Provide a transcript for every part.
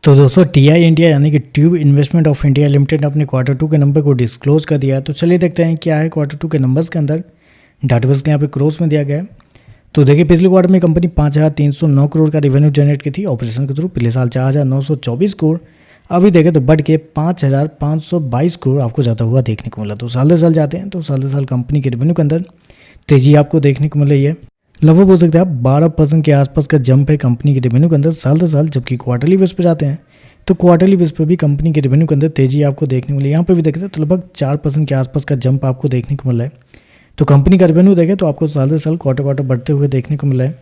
तो दोस्तों TI India यानी कि tube investment of India limited ने अपने क्वार्टर 2 के नंबर को डिस्क्लोज कर दिया है। तो चलिए देखते हैं क्या है क्वार्टर 2 के नंबर्स के अंदर। डाटाबेस के यहाँ पे क्रोस में दिया गया है। तो देखिए पिछले क्वार्टर में कंपनी 5,309 करोड़ का रेवेन्यू जनरेट की थी ऑपरेशन के थ्रू। पिछले साल 4,924 करोड़, अभी देखें तो बढ़ के 5,522 करोड़ आपको जाता हुआ देखने को मिला। तो साल दर साल जाते हैं तो साल दर साल कंपनी के रेवेन्यू के अंदर तेजी आपको देखने को मिल रही है। लगभग बोल सकते हैं आप 12% के आसपास का जंप है कंपनी के रेवेन्यू के अंदर साल दर साल। जबकि क्वार्टरली बेस पे जाते हैं तो क्वार्टरली बेस पे भी कंपनी के रेवेन्यू के अंदर तेजी आपको देखने को मिली। यहाँ पे भी देखते हैं तो लगभग 4% के आसपास का जंप आपको देखने को मिला है। तो कंपनी का रेवेन्यू देखें तो आपको साल दर साल क्वार्टर बढ़ते हुए देखने को मिला है।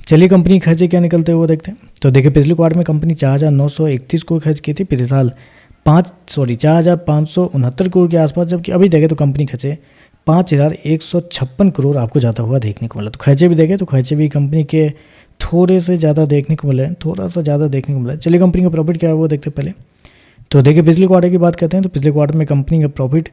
चलिए कंपनी खर्चे क्या निकलते हुए देखते हैं। तो देखिए पिछले क्वार्टर में कंपनी 4,931 करोड़ खर्च की थी। पिछले साल 4,569 करोड़ के आसपास। जबकि अभी देखें तो कंपनी खर्चे 5,156 करोड़ आपको जाता हुआ देखने को मिला। तो खर्चे भी देखें तो खर्चे भी कंपनी के थोड़े से ज़्यादा देखने को मिला है, थोड़ा सा ज़्यादा देखने को मिला है। चलिए कंपनी का प्रॉफिट क्या है वो देखते हैं पहले। तो देखिए पिछले क्वार्टर की बात करते हैं तो पिछले क्वार्टर में कंपनी का प्रॉफिट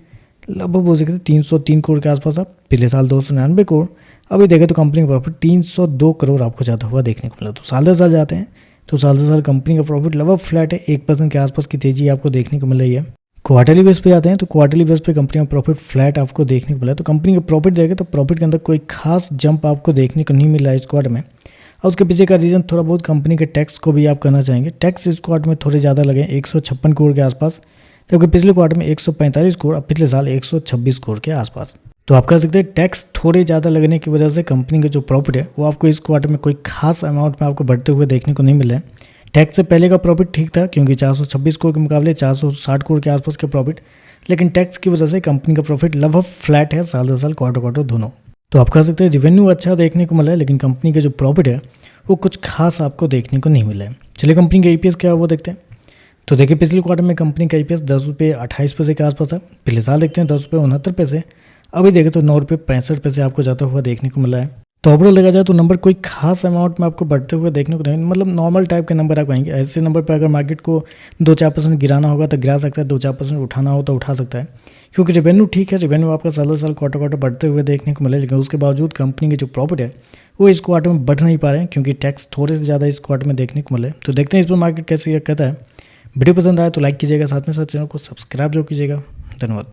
लगभग बोल सकते 303 करोड़ के आसपास। अब पिछले साल 299 करोड़, अभी देखें तो कंपनी का प्रॉफिट 302 करोड़ आपको जाता हुआ देखने को मिला। तो साल दर साल जाते हैं तो साल दर साल कंपनी का प्रॉफिट लगभग फ्लैट है, 1% के आसपास की तेजी आपको देखने को मिल रही है। क्वार्टरली बेस पे जाते हैं तो क्वार्टरली बेस पे कंपनी का प्रॉफिट फ्लैट आपको देखने को मिला। तो कंपनी का प्रॉफिट देखें तो प्रॉफिट के अंदर कोई खास जंप आपको देखने को नहीं मिल रहा है इस क्वार्टर में। और उसके पीछे का रीज़न थोड़ा बहुत कंपनी के टैक्स को भी आप करना चाहेंगे। टैक्स इस क्वार्टर में थोड़े ज़्यादा लगे, 156 करोड़ के आसपास। जबकि पिछले क्वार्टर में 145 करोड़, अब पिछले साल 126 करोड़ के आसपास। तो आप कह सकते हैं टैक्स थोड़े ज़्यादा लगने की वजह से कंपनी का जो प्रॉफिट है वो आपको इस क्वार्टर में कोई खास अमाउंट में आपको बढ़ते हुए देखने को नहीं मिला है। टैक्स से पहले का प्रॉफिट ठीक था क्योंकि 426 करोड़ के मुकाबले 460 करोड़ के आसपास का प्रॉफिट, लेकिन टैक्स की वजह से कंपनी का प्रॉफिट लगभग फ्लैट है साल दर साल, क्वार्टर दोनों। तो आप कह सकते हैं रेवेन्यू अच्छा देखने को मिला है, लेकिन कंपनी का जो प्रॉफिट है वो कुछ खास आपको देखने को नहीं मिला है। चलिए कंपनी का ईपीएस क्या है वो देखते हैं। तो देखिए पिछले क्वार्टर में कंपनी का ईपीएस 10 रुपये 28 पैसे के आसपास है। पिछले साल देखते हैं 10 रुपये 69 पैसे, अभी देखें तो 9 रुपये 65 पैसे आपको जाता हुआ देखने को मिला है। तो ओवरऑल देखा जाए तो नंबर कोई खास अमाउंट में आपको बढ़ते हुए देखने को नहीं, मतलब नॉर्मल टाइप के नंबर आप आएंगे। ऐसे नंबर पर अगर मार्केट को 2-4% गिराना होगा तो गिरा सकता है, 2-4% उठाना हो तो उठा सकता है। क्योंकि रेवेन्यू ठीक है, रेवेन्यू आपका साल दर साल क्वार्टर बढ़ते हुए देखने को मिले, लेकिन उसके बावजूद कंपनी के जो प्रॉफिट है वो इस क्वार्टर में बढ़ नहीं पा रहे हैं क्योंकि टैक्स थोड़े से ज़्यादा इस क्वार्टर में देखने को मिले। तो देखते हैं इस पर मार्केट कैसे कहता है। वीडियो पसंद आए तो लाइक कीजिएगा, साथ में साथ चैनल को सब्सक्राइब जो कीजिएगा। धन्यवाद।